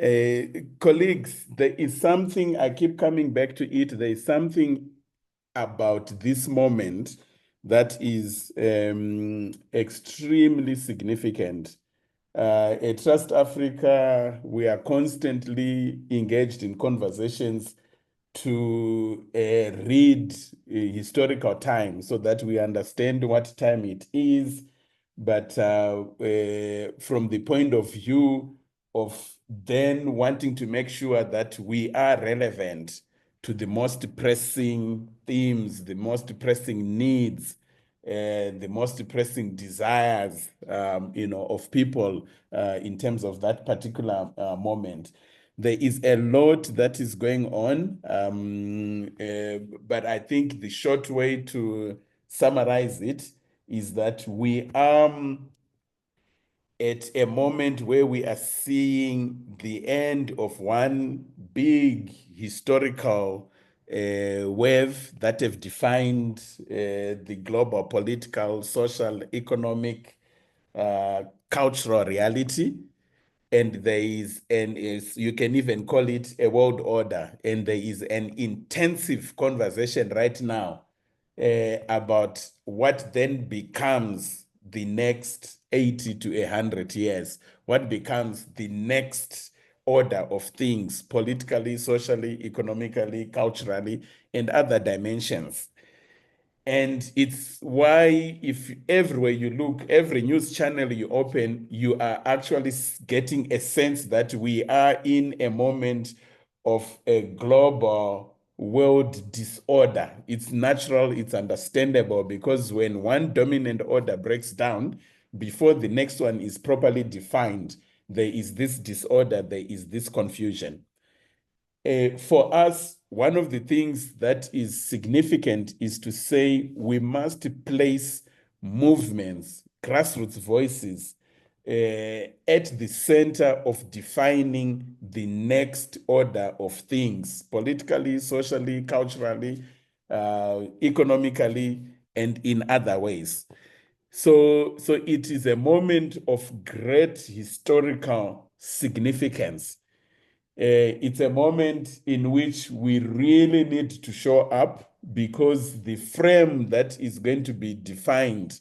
Colleagues, there is something, I keep coming back to it. There is something about this moment that is extremely significant. At Trust Africa, we are constantly engaged in conversations to read historical time so that we understand what time it is, but from the point of view of then wanting to make sure that we are relevant to the most pressing themes, the most pressing needs, the most pressing desires, of people in terms of that particular moment. There is a lot that is going on, but I think the short way to summarize it is that we are at a moment where we are seeing the end of one big historical wave that have defined the global political, social, economic, cultural reality. And there is, you can even call it a world order. And there is an intensive conversation right now about what then becomes the next 80 to 100 years, what becomes the next order of things politically, socially, economically, culturally, and other dimensions. And it's why if everywhere you look, every news channel you open, you are actually getting a sense that we are in a moment of a global world disorder. It's natural, it's understandable, because when one dominant order breaks down, before the next one is properly defined, there is this disorder, there is this confusion. For us, one of the things that is significant is to say we must place movements, grassroots voices, at the center of defining the next order of things, politically, socially, culturally, economically, and in other ways. So it is a moment of great historical significance. It's a moment in which we really need to show up, because the frame that is going to be defined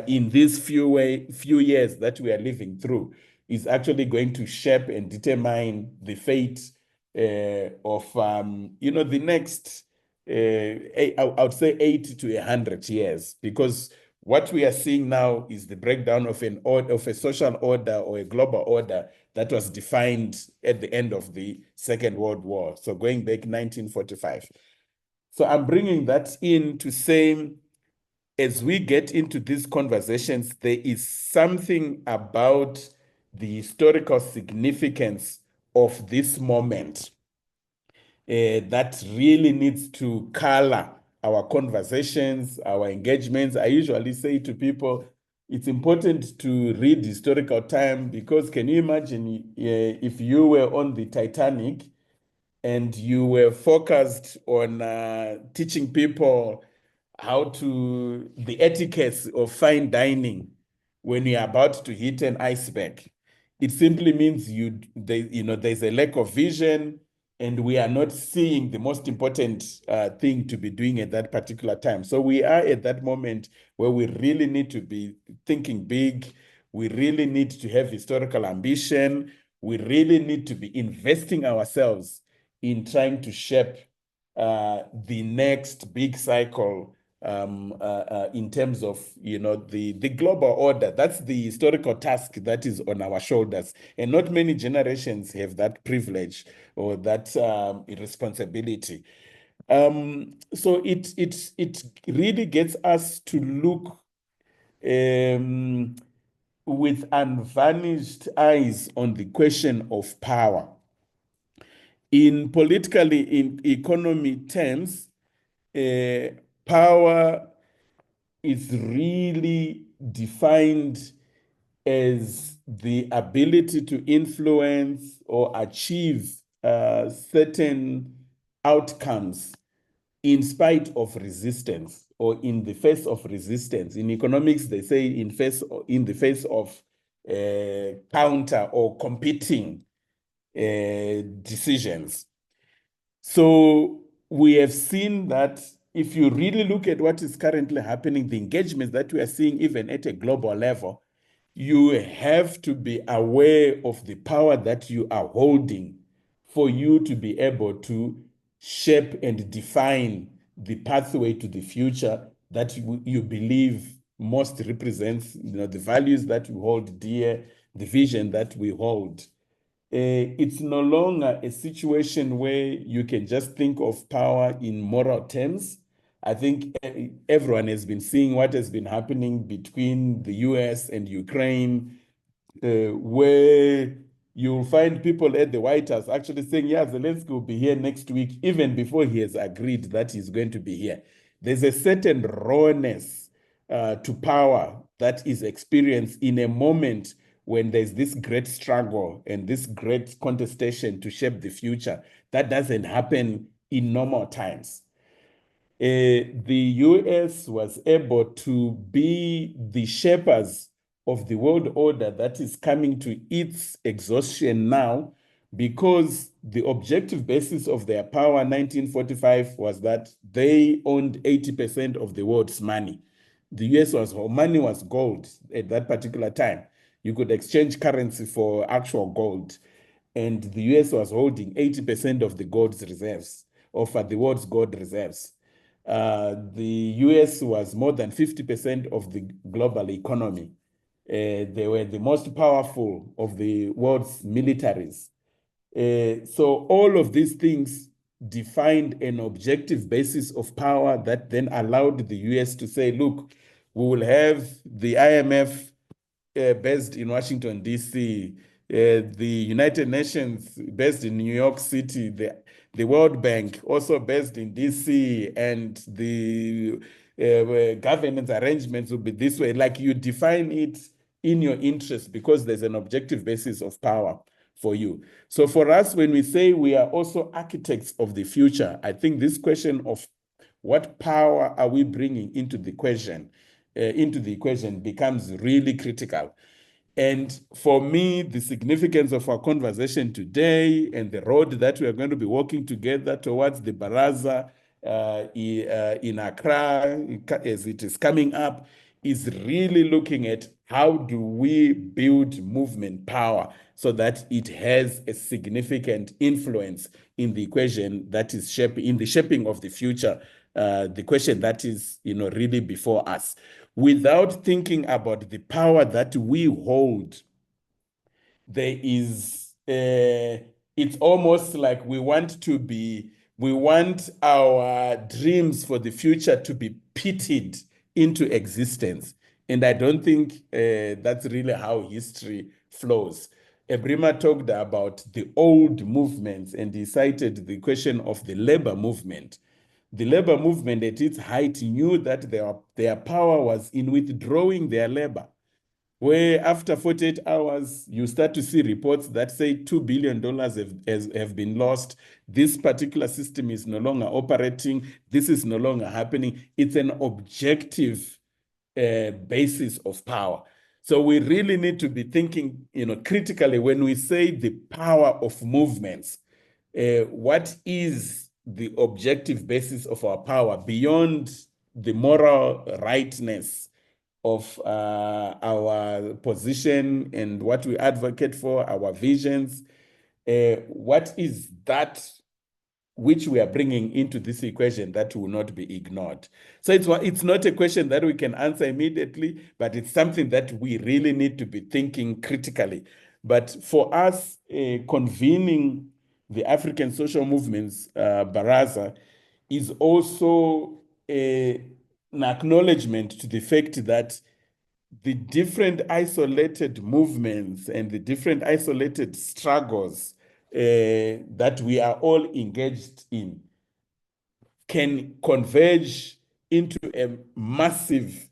in these few years that we are living through is actually going to shape and determine the fate of the next I would say 80 to 100 years, because what we are seeing now is the breakdown of a social order or a global order that was defined at the end of the Second World War. So going back 1945. So I'm bringing that in to say, as we get into these conversations, there is something about the historical significance of this moment that really needs to color our conversations, our engagements. I usually say to people, it's important to read historical time, because can you imagine if you were on the Titanic and you were focused on teaching people the etiquettes of fine dining when you're about to hit an iceberg? It simply means there's a lack of vision, and we are not seeing the most important thing to be doing at that particular time. So we are at that moment where we really need to be thinking big. We really need to have historical ambition. We really need to be investing ourselves in trying to shape the next big cycle in terms of the global order. That's the historical task that is on our shoulders, and not many generations have that privilege or that responsibility. So it really gets us to look with unvarnished eyes on the question of power. In economy terms, power is really defined as the ability to influence or achieve certain outcomes in spite of resistance, or in the face of resistance. In economics, they say in the face of counter or competing decisions. So we have seen that if you really look at what is currently happening, the engagements that we are seeing even at a global level, you have to be aware of the power that you are holding for you to be able to shape and define the pathway to the future that you believe most represents, the values that you hold dear, the vision that we hold. It's no longer a situation where you can just think of power in moral terms. I think everyone has been seeing what has been happening between the US and Ukraine, where you'll find people at the White House actually saying, yeah, Zelensky will be here next week, even before he has agreed that he's going to be here. There's a certain rawness to power that is experienced in a moment when there's this great struggle and this great contestation to shape the future. That doesn't happen in normal times. The US was able to be the shapers of the world order that is coming to its exhaustion now, because the objective basis of their power in 1945 was that they owned 80% of the world's money. The US money was gold at that particular time. You could exchange currency for actual gold. And the US was holding 80% of the gold's reserves, of the world's gold reserves. The US was more than 50% of the global economy. They were the most powerful of the world's militaries. So all of these things defined an objective basis of power that then allowed the US to say, look, we will have the IMF based in Washington, D.C., the United Nations based in New York City, the World Bank also based in D.C., and the governance arrangements will be this way. Like, you define it in your interest because there's an objective basis of power for you. So for us, when we say we are also architects of the future, I think this question of what power are we bringing into the equation becomes really critical. And for me, the significance of our conversation today and the road that we are going to be walking together towards the Baraza in Accra, as it is coming up, is really looking at how do we build movement power so that it has a significant influence in the equation that is in the shaping of the future, the question that is, really before us. Without thinking about the power that we hold, there is, it's almost like we want our dreams for the future to be pitted into existence. And I don't think that's really how history flows. Ebrima talked about the old movements, and he cited the question of the labor movement. The labor movement at its height knew that their power was in withdrawing their labor, where after 48 hours, you start to see reports that say $2 billion have been lost. This particular system is no longer operating. This is no longer happening. It's an objective basis of power. So we really need to be thinking, critically when we say the power of movements. What is the objective basis of our power beyond the moral rightness of our position and what we advocate for, our visions? What is that which we are bringing into this equation that will not be ignored? So it's not a question that we can answer immediately, but it's something that we really need to be thinking critically. But for us, convening the African Social Movements Baraza is also an acknowledgement to the fact that the different isolated movements and the different isolated struggles that we are all engaged in can converge into a massive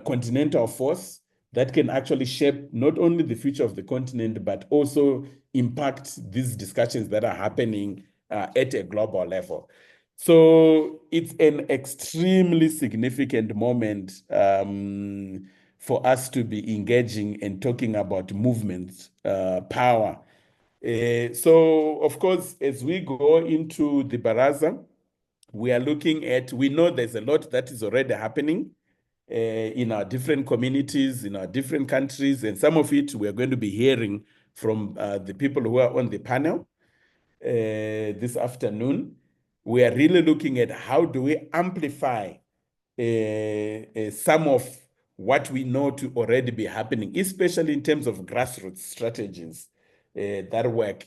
continental force that can actually shape not only the future of the continent, but also impact these discussions that are happening at a global level. So it's an extremely significant moment for us to be engaging and talking about movement power So, of course, as we go into the Baraza, we are looking at, we know there's a lot that is already happening in our different communities, in our different countries, and some of it we're going to be hearing from the people who are on the panel this afternoon. We are really looking at how do we amplify some of what we know to already be happening, especially in terms of grassroots strategies that work.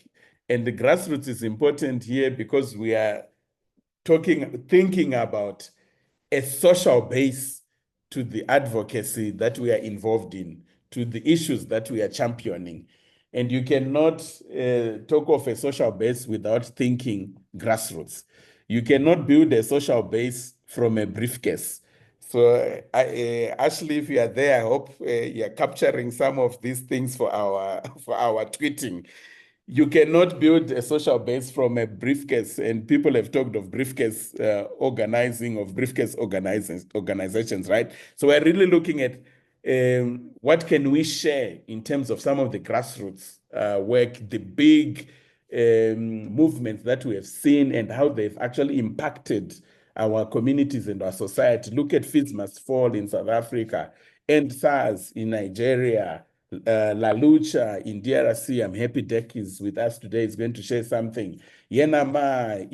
And the grassroots is important here because we are thinking about a social base to the advocacy that we are involved in, to the issues that we are championing. And you cannot talk of a social base without thinking grassroots. You cannot build a social base from a briefcase. So, Ashley, if you are there, I hope you are capturing some of these things for our tweeting. You cannot build a social base from a briefcase, and people have talked of briefcase organizations, right? So we're really looking at what can we share in terms of some of the grassroots work, the big movements that we have seen and how they've actually impacted our communities and our society. Look at Feeds Must Fall in South Africa, End SARS in Nigeria, La Lucha in DRC. I'm happy Dek is with us today. He's going to share something. Yenama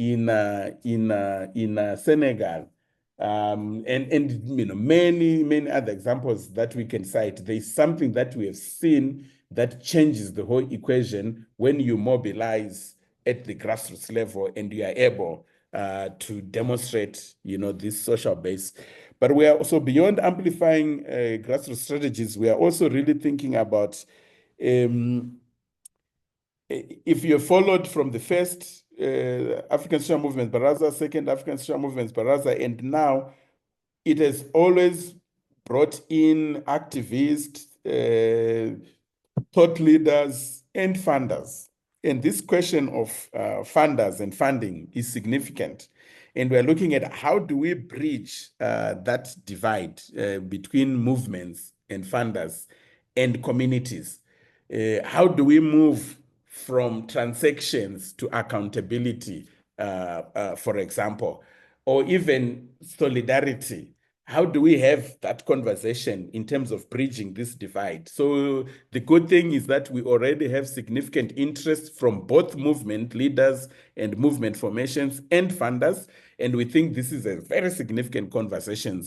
in Senegal, and you know, many other examples that we can cite. There's something that we have seen that changes the whole equation when you mobilize at the grassroots level and you are able to demonstrate, you know, this social base. But we are also, beyond amplifying grassroots strategies, we are also really thinking about, if you followed from the first African Social Movements Baraza, second African Social Movements Baraza, and now it has always brought in activists, thought leaders, and funders. And this question of funders and funding is significant. And we're looking at how do we bridge that divide between movements and funders and communities. How do we move from transactions to accountability, for example, or even solidarity? How do we have that conversation in terms of bridging this divide? So the good thing is that we already have significant interest from both movement leaders and movement formations and funders, and we think this is a very significant conversation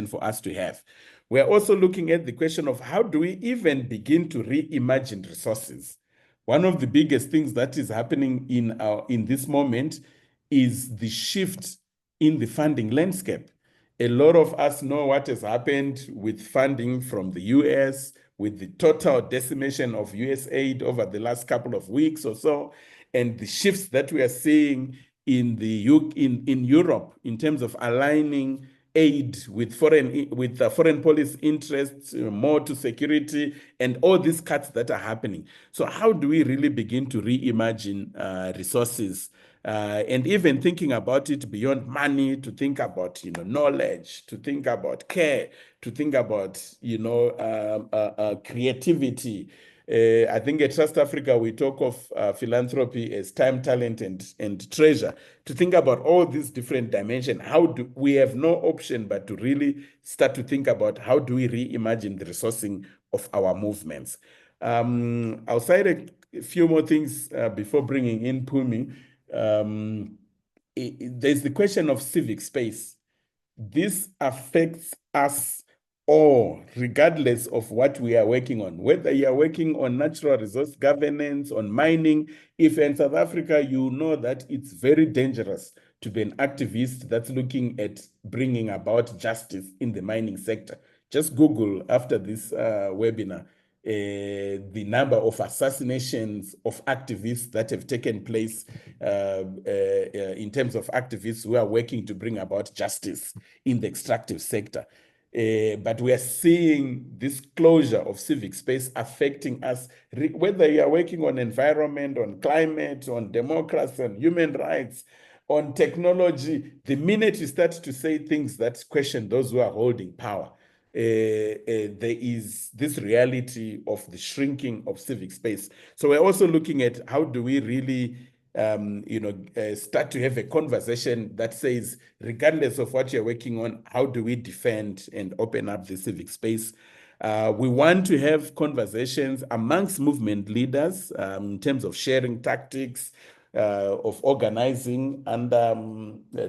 for us to have. We're also looking at the question of how do we even begin to reimagine resources? One of the biggest things that is happening in this moment is the shift in the funding landscape. A lot of us know what has happened with funding from the US, with the total decimation of US aid over the last couple of weeks or so, and the shifts that we are seeing in Europe in terms of aligning aid with foreign policy interests, more to security, and all these cuts that are happening. So how do we really begin to reimagine resources? And even thinking about it beyond money, to think about, you know, knowledge, to think about care, to think about, you know, creativity. I think at TrustAfrica, we talk of philanthropy as time, talent, and treasure. To think about all these different dimensions, how do we have no option but to really start to think about how do we reimagine the resourcing of our movements. I'll cite a few more things before bringing in Pumi. There's the question of civic space. This affects us all, regardless of what we are working on, whether you are working on natural resource governance, on mining. If in South Africa, you know that it's very dangerous to be an activist that's looking at bringing about justice in the mining sector. Just Google after this webinar the number of assassinations of activists that have taken place in terms of activists who are working to bring about justice in the extractive sector. But we are seeing this closure of civic space affecting us, whether you are working on environment, on climate, on democracy, on human rights, on technology. The minute you start to say things that question those who are holding power, there is this reality of the shrinking of civic space. So we're also looking at how do we really start to have a conversation that says, regardless of what you're working on, how do we defend and open up the civic space? We want to have conversations amongst movement leaders in terms of sharing tactics, of organizing under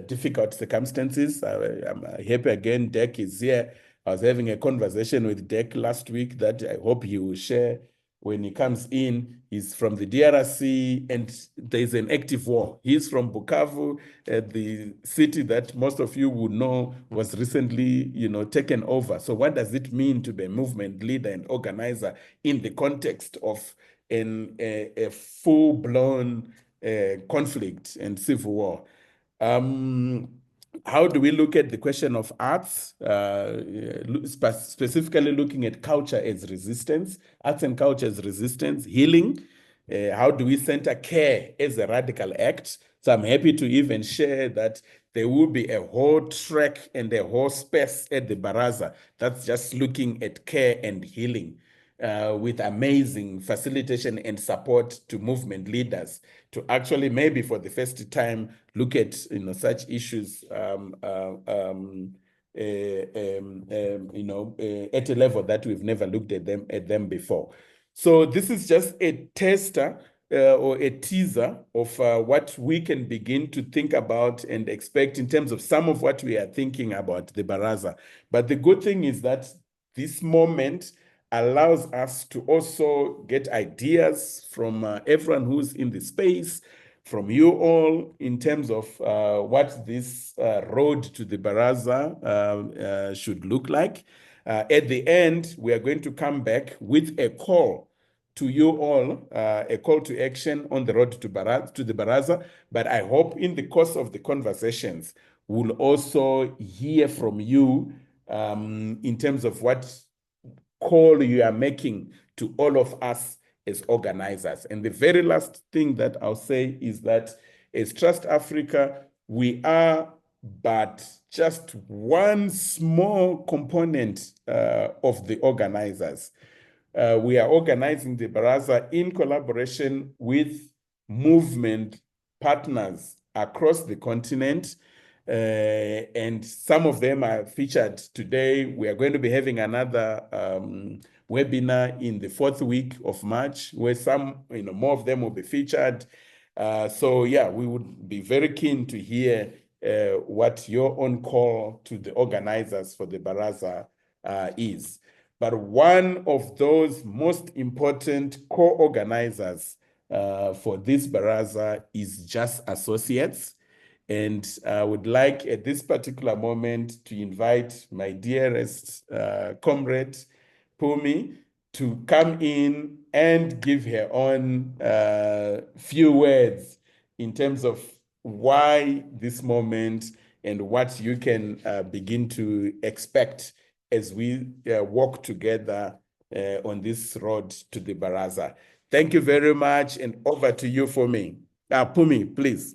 difficult circumstances. I'm happy again, Dek is here. I was having a conversation with Dek last week that I hope he will share when he comes in. He's from the DRC, and there's an active war. He's from Bukavu, the city that most of you would know was recently, taken over. So what does it mean to be a movement leader and organizer in the context of a full-blown conflict and civil war? How do we look at the question of arts, specifically looking at culture as resistance, arts and culture as resistance, healing? How do we center care as a radical act? So I'm happy to even share that there will be a whole track and a whole space at the Baraza that's just looking at care and healing, with amazing facilitation and support to movement leaders to actually maybe for the first time look at such issues at a level that we've never looked at them before. So this is just a tester or a teaser of what we can begin to think about and expect in terms of some of what we are thinking about the Baraza. But the good thing is that this moment allows us to also get ideas from everyone who's in the space, from you all, in terms of what this road to the Baraza should look like. At the end, we are going to come back with a call to you all, a call to action on the road to the Baraza. But I hope in the course of the conversations, we'll also hear from you in terms of what call you are making to all of us as organizers. And the very last thing that I'll say is that as Trust Africa, we are but just one small component of the organizers. We are organizing the Baraza in collaboration with movement partners across the continent. And some of them are featured today. We are going to be having another webinar in the 4th week of March, where some, more of them will be featured. So yeah, we would be very keen to hear what your own call to the organizers for the Baraza is. But one of those most important co-organizers for this Baraza is Just Associates. And I would like at this particular moment to invite my dearest comrade, Pumi, to come in and give her own few words in terms of why this moment and what you can begin to expect as we walk together on this road to the Baraza. Thank you very much, and over to you for me. Pumi, please.